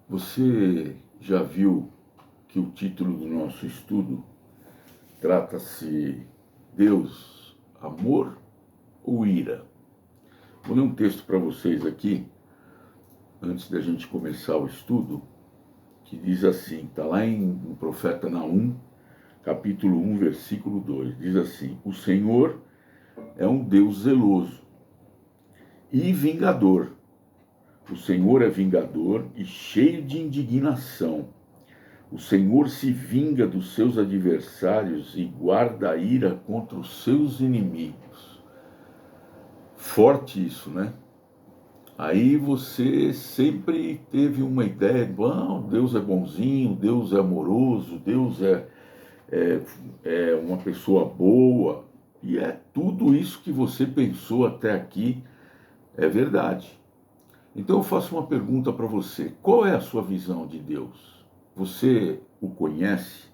Você já viu que o título do nosso estudo trata-se Deus, amor ou ira? Vou ler um texto para vocês aqui, antes da gente começar o estudo, que diz assim, está lá no profeta Naum, capítulo 1, versículo 2, diz assim: O Senhor é um Deus zeloso e vingador. O Senhor é vingador e cheio de indignação. O Senhor se vinga dos seus adversários e guarda a ira contra os seus inimigos. Forte isso, né? Aí você sempre teve uma ideia, bom, Deus é bonzinho, Deus é amoroso, Deus é uma pessoa boa. E é tudo isso que você pensou até aqui, é verdade. Então eu faço uma pergunta para você: qual é a sua visão de Deus? Você o conhece?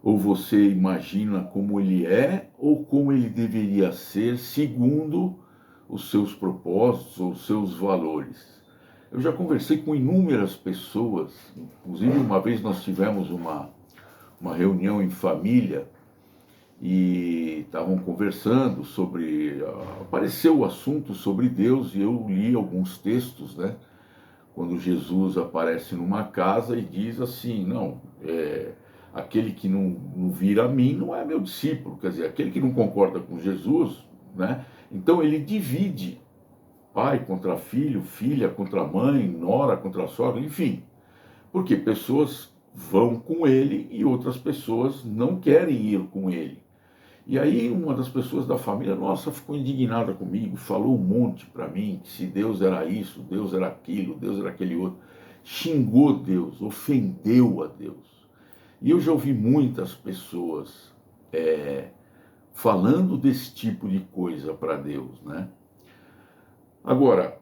Ou você imagina como ele é ou como ele deveria ser segundo os seus propósitos ou os seus valores? Eu já conversei com inúmeras pessoas, inclusive uma vez nós tivemos uma reunião em família e estavam conversando sobre, apareceu o assunto sobre Deus e eu li alguns textos, né? Quando Jesus aparece numa casa e diz assim, não, aquele que não vir a mim não é meu discípulo, quer dizer, aquele que não concorda com Jesus, né? Então ele divide pai contra filho, filha contra mãe, nora contra sogra, enfim, porque pessoas vão com ele e outras pessoas não querem ir com ele. E aí uma das pessoas da família, nossa, ficou indignada comigo, falou um monte para mim, que se Deus era isso, Deus era aquilo, Deus era aquele outro. Xingou Deus, ofendeu a Deus. E eu já ouvi muitas pessoas falando desse tipo de coisa para Deus, né? Agora,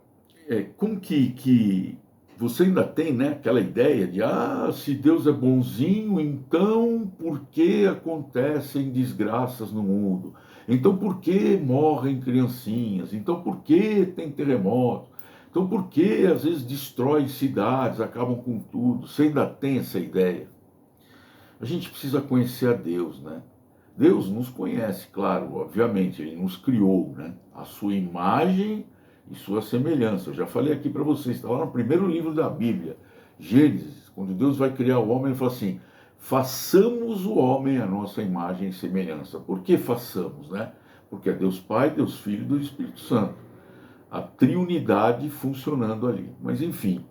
como que você ainda tem, né, aquela ideia de, se Deus é bonzinho, então por que acontecem desgraças no mundo? Então por que morrem criancinhas? Então por que tem terremoto? Então por que às vezes destrói cidades, acabam com tudo? Você ainda tem essa ideia? A gente precisa conhecer a Deus, né? Deus nos conhece, claro, obviamente, Ele nos criou, né? A sua imagem e sua semelhança. Eu já falei aqui para vocês, está lá no primeiro livro da Bíblia, Gênesis, quando Deus vai criar o homem, Ele fala assim: façamos o homem a nossa imagem e semelhança. Por que façamos, né? Porque é Deus Pai, Deus Filho e Deus Espírito Santo. A triunidade funcionando ali. Mas enfim,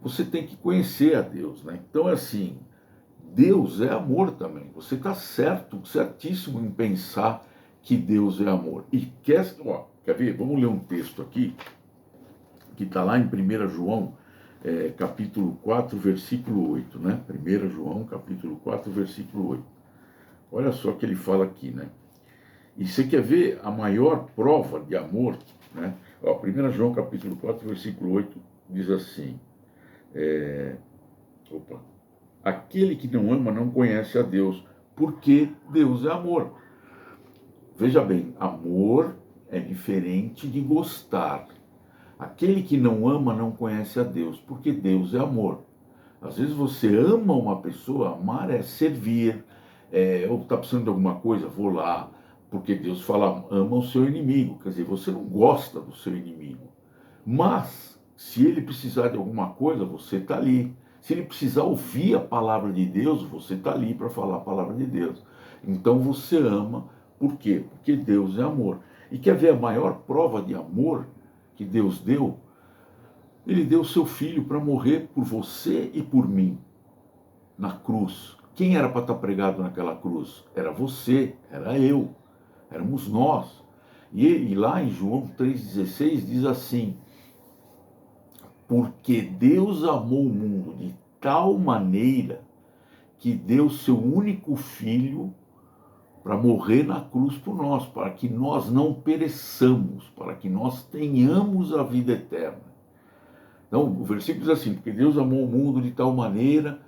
você tem que conhecer a Deus, né? Então é assim, Deus é amor também. Você está certo, certíssimo em pensar que Deus é amor. E quer ver? Vamos ler um texto aqui, que está lá em 1 João, capítulo 4, versículo 8, né? 1 João, capítulo 4, versículo 8. Olha só o que ele fala aqui, né? E você quer ver a maior prova de amor, né? 1 João, capítulo 4, versículo 8, diz assim, aquele que não ama não conhece a Deus, porque Deus é amor. Veja bem, amor é diferente de gostar. Aquele que não ama não conhece a Deus, porque Deus é amor. Às vezes você ama uma pessoa, amar é servir, ou está precisando de alguma coisa, vou lá, porque Deus fala, ama o seu inimigo, quer dizer, você não gosta do seu inimigo, mas se ele precisar de alguma coisa, você está ali. Se ele precisar ouvir a palavra de Deus, você está ali para falar a palavra de Deus. Então você ama, por quê? Porque Deus é amor. E quer ver a maior prova de amor que Deus deu? Ele deu seu filho para morrer por você e por mim, na cruz. Quem era para estar pregado naquela cruz? Era você, era eu, éramos nós. E lá em João 3,16 diz assim: porque Deus amou o mundo de tal maneira que deu seu único filho para morrer na cruz por nós, para que nós não pereçamos, para que nós tenhamos a vida eterna. Então, o versículo diz assim: porque Deus amou o mundo de tal maneira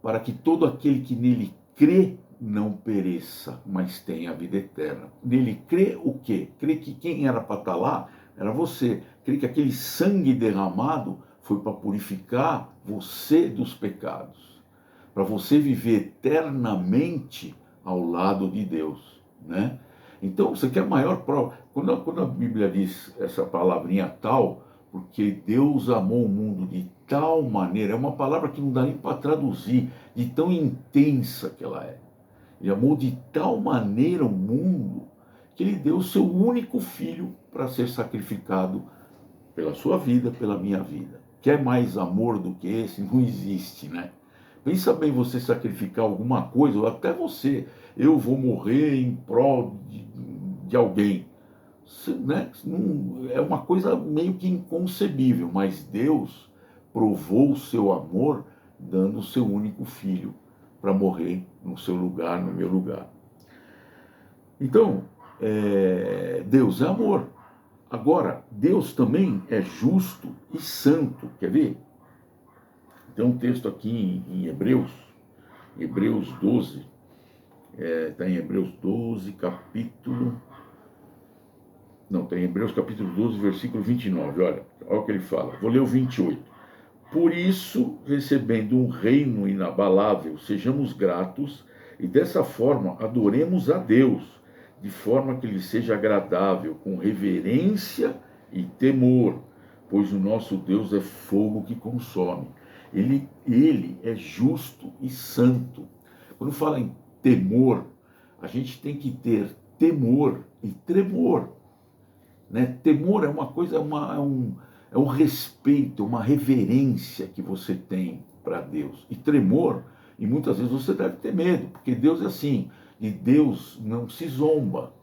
para que todo aquele que nele crê não pereça, mas tenha a vida eterna. Nele crê o quê? Crê que quem era para estar lá era você. Crê que aquele sangue derramado foi para purificar você dos pecados, para você viver eternamente ao lado de Deus, né? Então, você quer maior prova? Quando a Bíblia diz essa palavrinha tal, porque Deus amou o mundo de tal maneira, é uma palavra que não dá nem para traduzir, de tão intensa que ela é. Ele amou de tal maneira o mundo, que ele deu o seu único filho para ser sacrificado pela sua vida, pela minha vida. Quer mais amor do que esse? Não existe, né? Pensa bem você sacrificar alguma coisa, ou até você, eu vou morrer em prol de alguém. Né? É uma coisa meio que inconcebível, mas Deus provou o seu amor dando o seu único filho para morrer no seu lugar, no meu lugar. Então, Deus é amor. Agora, Deus também é justo e santo. Quer ver? Tem um texto aqui em Hebreus 12, está em Hebreus 12, capítulo... Não, está em Hebreus capítulo 12, versículo 29, olha o que ele fala. Vou ler o 28. Por isso, recebendo um reino inabalável, sejamos gratos e dessa forma adoremos a Deus, de forma que lhe seja agradável, com reverência e temor, pois o nosso Deus é fogo que consome. Ele é justo e santo. Quando fala em temor, a gente tem que ter temor e tremor, né? Temor é uma coisa, é um respeito, uma reverência que você tem para Deus. E tremor, e muitas vezes você deve ter medo, porque Deus é assim, e Deus não se zomba.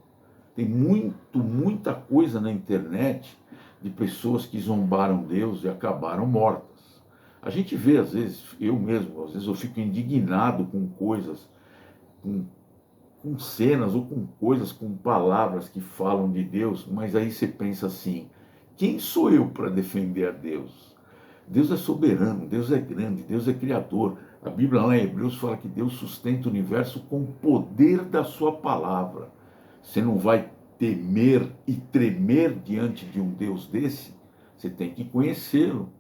Tem muita coisa na internet de pessoas que zombaram Deus e acabaram mortas. A gente vê, às vezes, eu mesmo, às vezes eu fico indignado com coisas, com cenas ou com coisas, com palavras que falam de Deus, mas aí você pensa assim, quem sou eu para defender a Deus? Deus é soberano, Deus é grande, Deus é criador. A Bíblia lá em Hebreus fala que Deus sustenta o universo com o poder da sua palavra. Você não vai temer e tremer diante de um Deus desse? Você tem que conhecê-lo.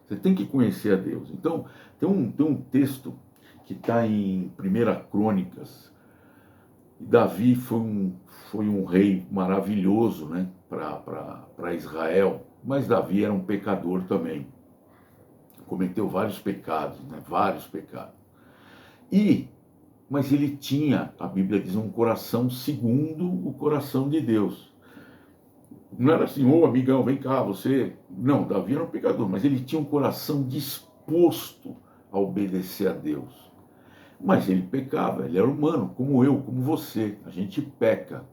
Você tem que conhecer a Deus. Então, tem um texto que está em 1 Crônicas. Davi foi um rei maravilhoso, né, para Israel, mas Davi era um pecador também. Cometeu vários pecados, né, vários pecados. Mas ele tinha, a Bíblia diz, um coração segundo o coração de Deus. Não era assim, ô amigão, vem cá, você... Não, Davi era um pecador, mas ele tinha um coração disposto a obedecer a Deus. Mas ele pecava, ele era humano, como eu, como você, a gente peca.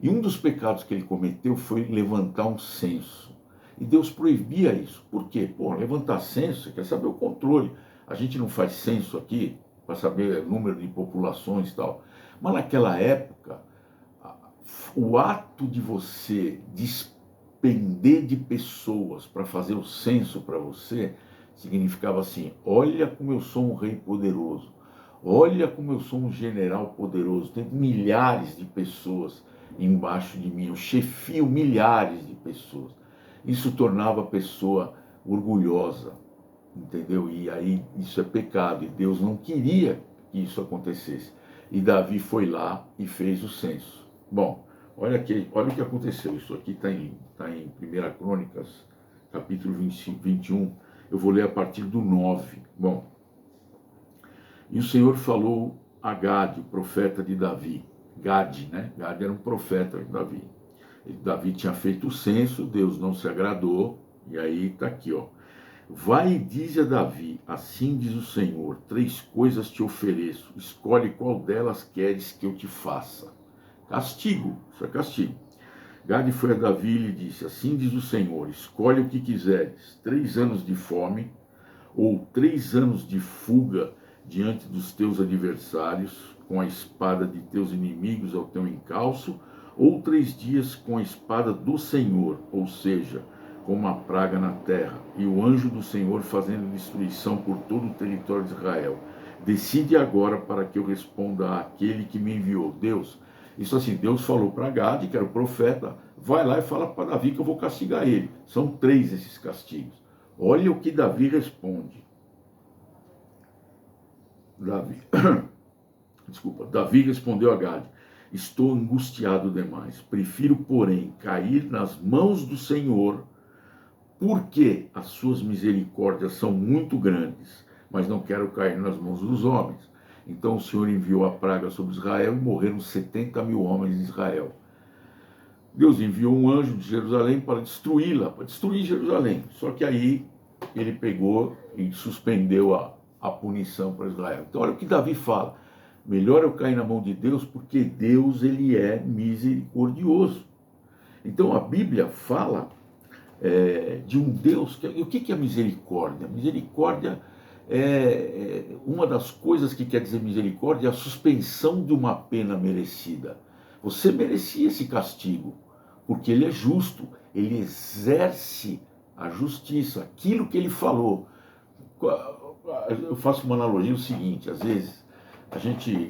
E um dos pecados que ele cometeu foi levantar um censo. E Deus proibia isso. Por quê? Pô, levantar censo, você quer saber o controle. A gente não faz censo aqui para saber o número de populações e tal. Mas naquela época, o ato de você despender de pessoas para fazer o censo para você, significava assim, olha como eu sou um rei poderoso, olha como eu sou um general poderoso, tem milhares de pessoas embaixo de mim, eu chefio milhares de pessoas. Isso tornava a pessoa orgulhosa, entendeu? E aí isso é pecado, e Deus não queria que isso acontecesse. E Davi foi lá e fez o censo. Bom, olha o que aconteceu. Isso aqui está em 1 Crônicas, capítulo 25, 21. Eu vou ler a partir do 9. Bom, e o Senhor falou a Gade, o profeta de Davi. Gade, né? Gade era um profeta de Davi. Davi tinha feito o censo, Deus não se agradou, e aí está aqui, ó. Vai e dize a Davi, assim diz o Senhor, 3 coisas te ofereço, escolhe qual delas queres que eu te faça. Castigo, isso é castigo. Gade foi a Davi e lhe disse, assim diz o Senhor, escolhe o que quiseres, 3 anos de fome, ou 3 anos de fuga diante dos teus adversários, com a espada de teus inimigos ao teu encalço, ou 3 dias com a espada do Senhor, ou seja, com uma praga na terra, e o anjo do Senhor fazendo destruição por todo o território de Israel. Decide agora para que eu responda àquele que me enviou. Deus, isso assim, Deus falou para Gade, que era o profeta, vai lá e fala para Davi que eu vou castigar ele. São 3 esses castigos. Olha o que Davi responde. Davi, desculpa, Davi respondeu a Gade: estou angustiado demais. Prefiro, porém, cair nas mãos do Senhor, porque as suas misericórdias são muito grandes, mas não quero cair nas mãos dos homens. Então o Senhor enviou a praga sobre Israel e morreram 70.000 homens em Israel. Deus enviou um anjo de Jerusalém para destruí-la, para destruir Jerusalém. Só que aí ele pegou e suspendeu a punição para Israel. Então olha o que Davi fala: melhor eu cair na mão de Deus, porque Deus, ele é misericordioso. Então a Bíblia fala de um Deus. O que é misericórdia? Misericórdia uma das coisas que quer dizer misericórdia, é a suspensão de uma pena merecida. Você merecia esse castigo, porque ele é justo, ele exerce a justiça, aquilo que ele falou. Eu faço uma analogia, o seguinte: às vezes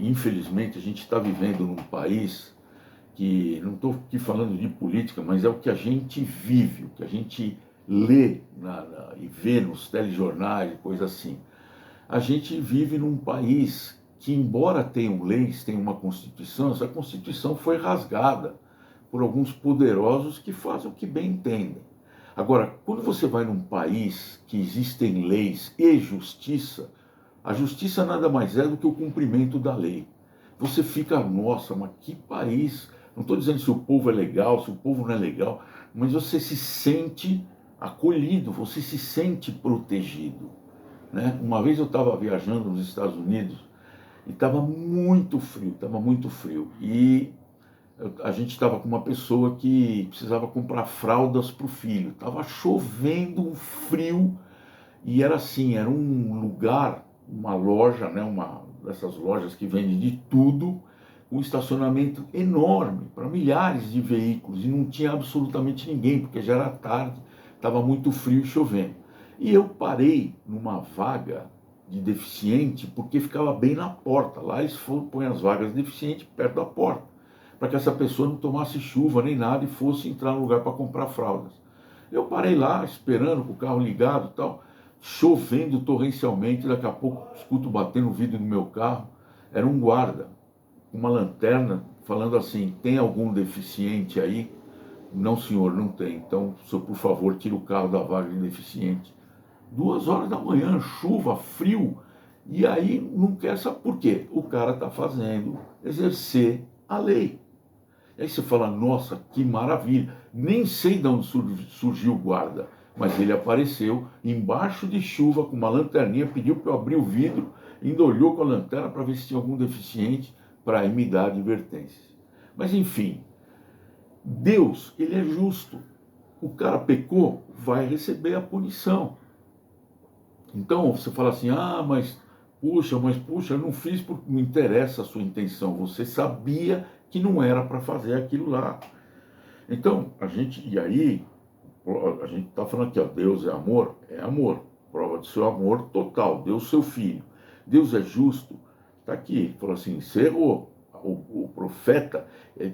infelizmente, a gente está vivendo num país que, não estou aqui falando de política, mas é o que a gente vive, o que a gente lê e vê nos telejornais e coisa assim. A gente vive num país que, embora tenham leis, tenha uma Constituição, essa Constituição foi rasgada por alguns poderosos que fazem o que bem entendem. Agora, quando você vai num país que existem leis e justiça, a justiça nada mais é do que o cumprimento da lei. Você fica, nossa, mas que país! Não estou dizendo se o povo é legal, se o povo não é legal, mas você se sente acolhido, você se sente protegido, né? Uma vez eu estava viajando nos Estados Unidos e estava muito frio, e a gente estava com uma pessoa que precisava comprar fraldas para o filho. Estava chovendo, um frio, e era assim, era um lugar, uma loja, né, uma dessas lojas que vende de tudo, um estacionamento enorme para milhares de veículos, e não tinha absolutamente ninguém, porque já era tarde, estava muito frio e chovendo. E eu parei numa vaga de deficiente, porque ficava bem na porta. Lá eles põem as vagas de deficiente perto da porta, para que essa pessoa não tomasse chuva nem nada e fosse entrar no lugar para comprar fraldas. Eu parei lá, esperando com o carro ligado e tal, chovendo torrencialmente. Daqui a pouco escuto batendo no vidro do meu carro. Era um guarda, com uma lanterna, falando assim: tem algum deficiente aí? Não, senhor, não tem. Então, senhor, por favor, tire o carro da vaga de deficiente. 2 horas da manhã, chuva, frio, e aí não quer saber por quê. O cara está fazendo exercer a lei. E aí você fala: nossa, que maravilha. Nem sei de onde surgiu o guarda, mas ele apareceu embaixo de chuva com uma lanterninha, pediu para eu abrir o vidro, ainda olhou com a lanterna para ver se tinha algum deficiente, para me dar advertências. Mas enfim, Deus, ele é justo. O cara pecou, vai receber a punição. Então você fala assim: ah, mas puxa, eu não fiz porque não interessa a sua intenção. Você sabia que não era para fazer aquilo lá. Então, e aí, a gente está falando aqui, ó, Deus é amor, prova do seu amor total, deu seu filho. Deus é justo, está aqui, falou assim: você errou. O profeta,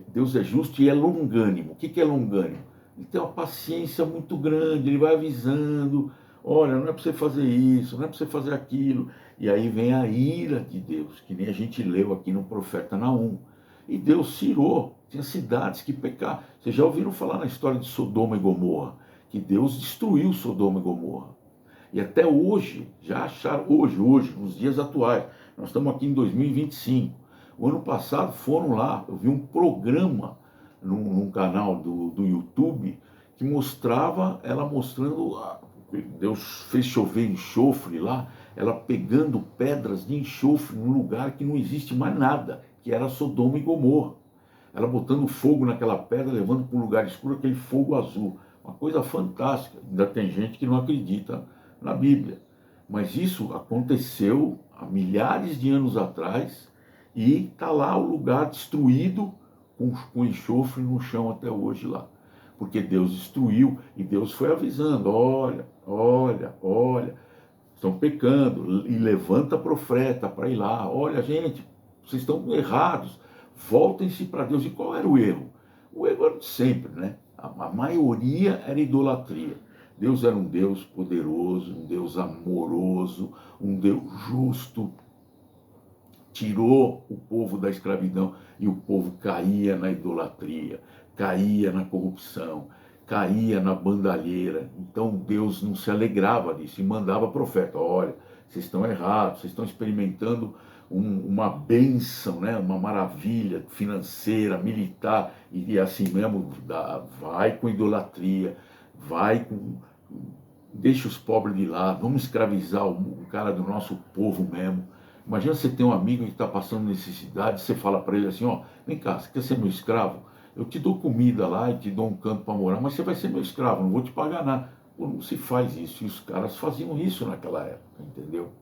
Deus é justo e é longânimo. O que é longânimo? Ele tem uma paciência muito grande, ele vai avisando: olha, não é para você fazer isso, não é para você fazer aquilo. E aí vem a ira de Deus, que nem a gente leu aqui no profeta Naum. E Deus se irou, tinha cidades que pecaram. Vocês já ouviram falar na história de Sodoma e Gomorra, que Deus destruiu Sodoma e Gomorra. E até hoje, já acharam, hoje, nos dias atuais, nós estamos aqui em 2025. O ano passado foram lá, eu vi um programa num canal do YouTube que mostrava, ela mostrando, Deus fez chover enxofre lá, ela pegando pedras de enxofre num lugar que não existe mais nada, que era Sodoma e Gomorra. Ela botando fogo naquela pedra, levando para um lugar escuro aquele fogo azul. Uma coisa fantástica. Ainda tem gente que não acredita na Bíblia. Mas isso aconteceu há milhares de anos atrás, e está lá o lugar destruído, com enxofre no chão até hoje lá. Porque Deus destruiu, e Deus foi avisando: olha, estão pecando, e levanta profeta para ir lá: olha, gente, vocês estão errados, voltem-se para Deus. E qual era o erro? O erro era de sempre, né? A maioria era idolatria. Deus era um Deus poderoso, um Deus amoroso, um Deus justo. Tirou o povo da escravidão e o povo caía na idolatria, caía na corrupção, caía na bandalheira. Então Deus não se alegrava disso e mandava profeta: olha, vocês estão errados, vocês estão experimentando uma bênção, né? Uma maravilha financeira, militar, e assim mesmo, vai com idolatria, vai com... Deixa os pobres de lado, vamos escravizar o cara do nosso povo mesmo. Imagina você ter um amigo que está passando necessidade, você fala para ele assim: ó, vem cá, você quer ser meu escravo? Eu te dou comida lá e te dou um canto para morar, mas você vai ser meu escravo, não vou te pagar nada. Pô, não se faz isso, e os caras faziam isso naquela época, entendeu?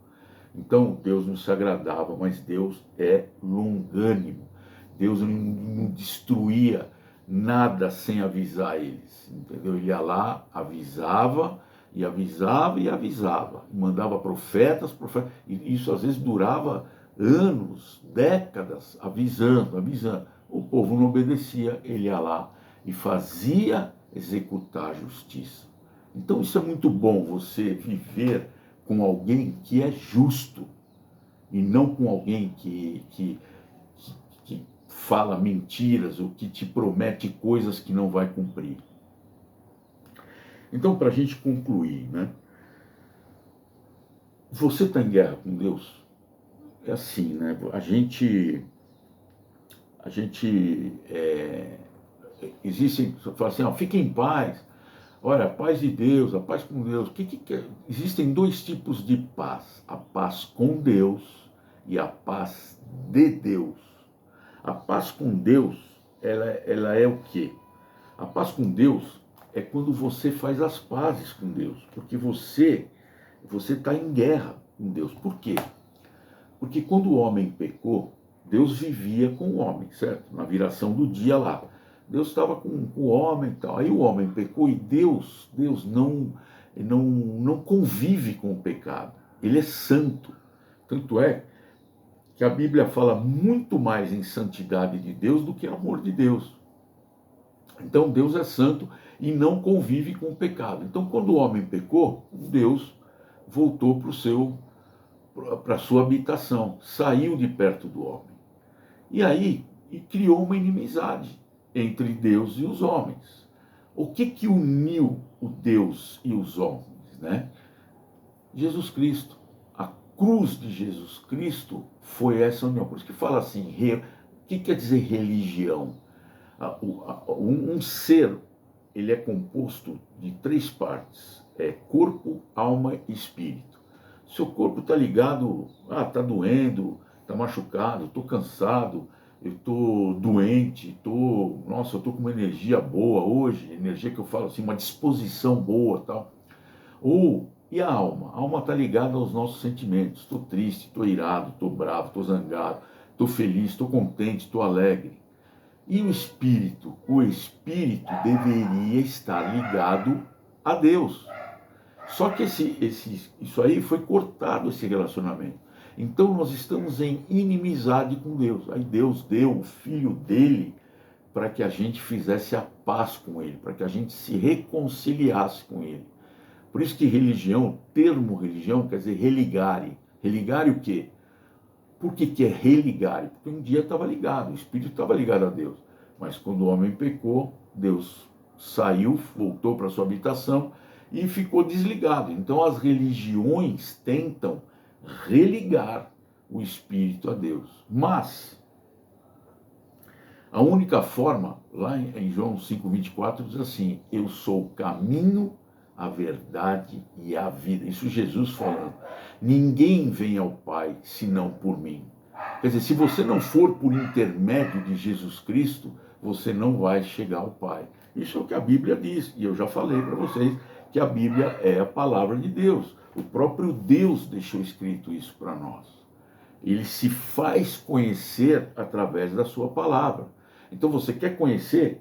Então Deus não se agradava, mas Deus é longânimo. Deus não destruía nada sem avisar eles, entendeu? Ele ia lá, avisava, e avisava e avisava, e mandava profetas, e isso às vezes durava anos, décadas, avisando. O povo não obedecia, ele ia lá e fazia executar a justiça. Então isso é muito bom, você viver com alguém que é justo, e não com alguém que fala mentiras, ou que te promete coisas que não vai cumprir. Então, para a gente concluir, né? Você está em guerra com Deus? É assim, né? Existem, fala assim, ó, fique em paz. Olha, a paz de Deus, a paz com Deus. Existem dois tipos de paz: a paz com Deus e a paz de Deus. A paz com Deus, ela é o quê? A paz com Deus é quando você faz as pazes com Deus, porque você está em guerra com Deus. Por quê? Porque quando o homem pecou, Deus vivia com o homem, certo? Na viração do dia lá. Deus estava com o homem e tal. Aí o homem pecou e Deus não convive com o pecado. Ele é santo. Tanto é que a Bíblia fala muito mais em santidade de Deus do que amor de Deus. Então Deus é santo e não convive com o pecado. Então quando o homem pecou, Deus voltou para a sua habitação, saiu de perto do homem. E aí criou uma inimizade entre Deus e os homens. O que uniu o Deus e os homens, né? Jesus Cristo. A cruz de Jesus Cristo foi essa união. Por isso que fala assim, o que quer dizer religião? Um ser, ele é composto de três partes: corpo, alma e espírito. Seu corpo está ligado, está doendo, está machucado, estou cansado, eu estou doente, eu estou com uma energia boa hoje, energia que eu falo assim, uma disposição boa, tal. E a alma? A alma está ligada aos nossos sentimentos. Estou triste, estou irado, estou bravo, estou zangado, estou feliz, estou contente, estou alegre. E o espírito? O espírito deveria estar ligado a Deus. Só que isso aí foi cortado, esse relacionamento. Então nós estamos em inimizade com Deus. Aí Deus deu o Filho dele para que a gente fizesse a paz com ele, para que a gente se reconciliasse com ele. Por isso que religião, o termo religião quer dizer religare. Religare o quê? Por que é religare? Porque um dia estava ligado, o Espírito estava ligado a Deus. Mas quando o homem pecou, Deus saiu, voltou para sua habitação e ficou desligado. Então as religiões tentam religar o Espírito a Deus. Mas a única forma, lá em João 5,24, diz assim: eu sou o caminho, a verdade e a vida. Isso Jesus falando. Ninguém vem ao Pai senão por mim. Quer dizer, se você não for por intermédio de Jesus Cristo, você não vai chegar ao Pai. Isso é o que a Bíblia diz. E eu já falei para vocês que a Bíblia é a palavra de Deus. O próprio Deus deixou escrito isso para nós. Ele se faz conhecer através da sua palavra. Então você quer conhecer,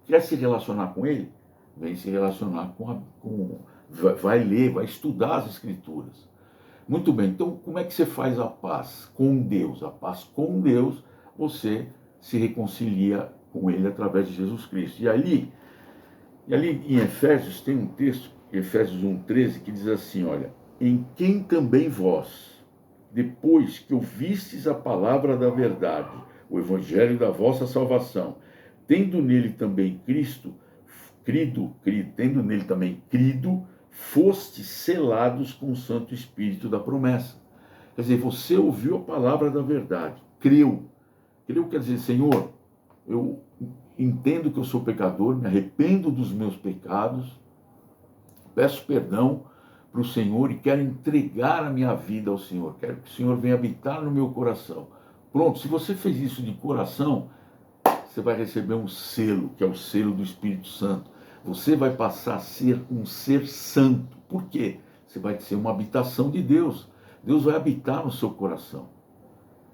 quer se relacionar com ele? Vem se relacionar vai ler, vai estudar as Escrituras. Muito bem, então como é que você faz a paz com Deus? A paz com Deus, você se reconcilia com ele através de Jesus Cristo. E ali em Efésios tem um texto Efésios 1,13, que diz assim, olha, em quem também vós, depois que ouvistes a palavra da verdade, o evangelho da vossa salvação, tendo nele também tendo nele também crido, fostes selados com o Santo Espírito da promessa. Quer dizer, você ouviu a palavra da verdade, creu. Creu quer dizer, Senhor, eu entendo que eu sou pecador, me arrependo dos meus pecados, peço perdão para o Senhor e quero entregar a minha vida ao Senhor. Quero que o Senhor venha habitar no meu coração. Pronto, se você fez isso de coração, você vai receber um selo, que é o selo do Espírito Santo. Você vai passar a ser um ser santo. Por quê? Você vai ser uma habitação de Deus. Deus vai habitar no seu coração.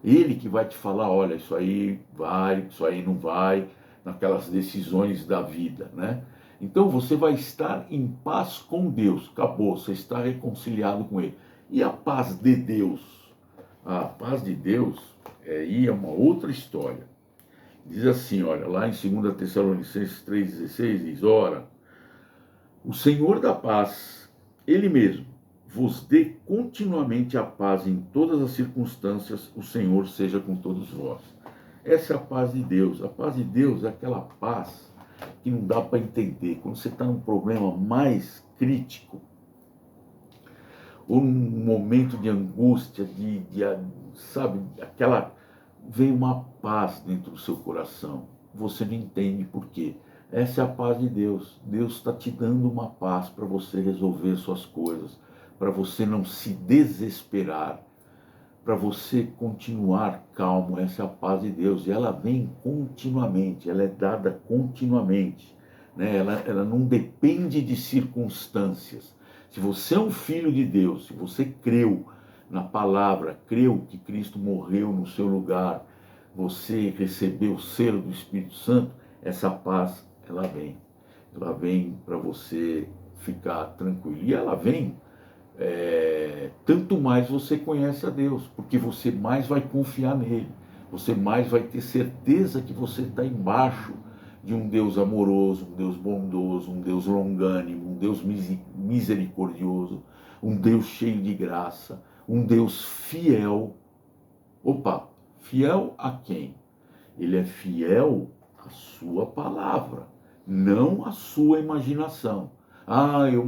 Ele que vai te falar, olha, isso aí vai, isso aí não vai, naquelas decisões da vida, né? Então você vai estar em paz com Deus. Acabou, você está reconciliado com Ele. E a paz de Deus? A paz de Deus aí é uma outra história. Diz assim, olha, lá em 2 Tessalonicenses 3,16, diz, ora, o Senhor da paz, Ele mesmo, vos dê continuamente a paz em todas as circunstâncias, o Senhor seja com todos vós. Essa é a paz de Deus. A paz de Deus é aquela paz que não dá para entender. Quando você está num problema mais crítico, ou num momento de angústia, sabe, aquela, vem uma paz dentro do seu coração. Você não entende por quê. Essa é a paz de Deus. Deus está te dando uma paz para você resolver suas coisas, para você não se desesperar, para você continuar calmo. Essa é a paz de Deus. E ela vem continuamente, ela é dada continuamente, né? Ela não depende de circunstâncias. Se você é um filho de Deus, se você creu na palavra, creu que Cristo morreu no seu lugar, você recebeu o selo do Espírito Santo, essa paz, ela vem. Ela vem para você ficar tranquilo. E ela vem, tanto mais você conhece a Deus, porque você mais vai confiar nele. Você mais vai ter certeza que você está embaixo de um Deus amoroso, um Deus bondoso, um Deus longânimo, um Deus misericordioso, um Deus cheio de graça, um Deus fiel. Opa, fiel a quem? Ele é fiel à sua palavra, não à sua imaginação. Ah, eu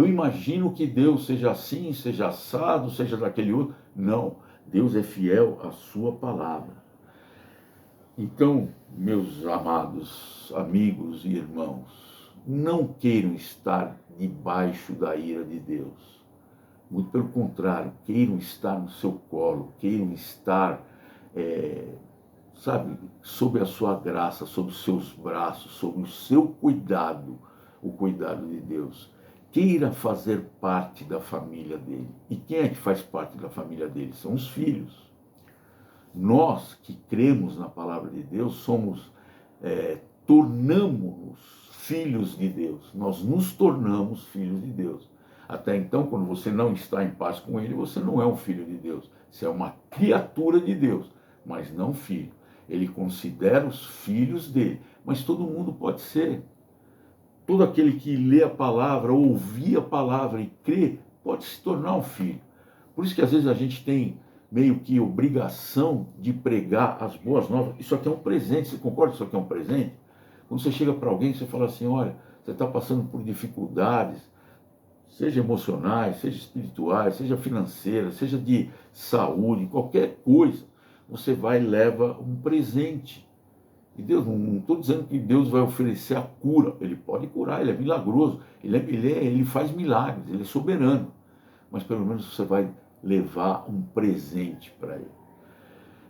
imagino que Deus seja assim, seja assado, seja daquele outro. Não, Deus é fiel à sua palavra. Então, meus amados amigos e irmãos, não queiram estar debaixo da ira de Deus. Muito pelo contrário, queiram estar no seu colo, queiram estar, sabe, sob a sua graça, sob os seus braços, sob o seu cuidado, o cuidado de Deus. Queira fazer parte da família dele. E quem é que faz parte da família dele? São os filhos. Nós que cremos na palavra de Deus, tornamos-nos filhos de Deus. Nós nos tornamos filhos de Deus. Até então, quando você não está em paz com Ele, você não é um filho de Deus. Você é uma criatura de Deus, mas não filho. Ele considera os filhos dele. Mas todo mundo pode ser. Todo aquele que lê a palavra, ouvir a palavra e crê, pode se tornar um filho. Por isso que às vezes a gente tem meio que obrigação de pregar as boas novas. Isso aqui é um presente, você concorda que isso aqui é um presente? Quando você chega para alguém, você fala assim, olha, você está passando por dificuldades, seja emocionais, seja espirituais, seja financeiras, seja de saúde, qualquer coisa, você vai e leva um presente. E Deus, não estou dizendo que Deus vai oferecer a cura, Ele pode curar, Ele é milagroso, Ele faz milagres, Ele é soberano, mas pelo menos você vai levar um presente para Ele.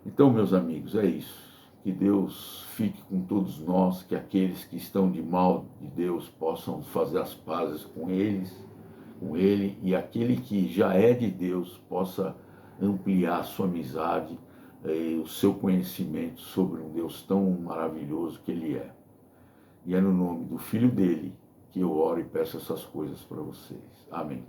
Então, meus amigos, é isso. Que Deus fique com todos nós, que aqueles que estão de mal de Deus possam fazer as pazes com Ele, e aquele que já é de Deus possa ampliar a sua amizade, o seu conhecimento sobre um Deus tão maravilhoso que Ele é. E é no nome do Filho dele que eu oro e peço essas coisas para vocês. Amém.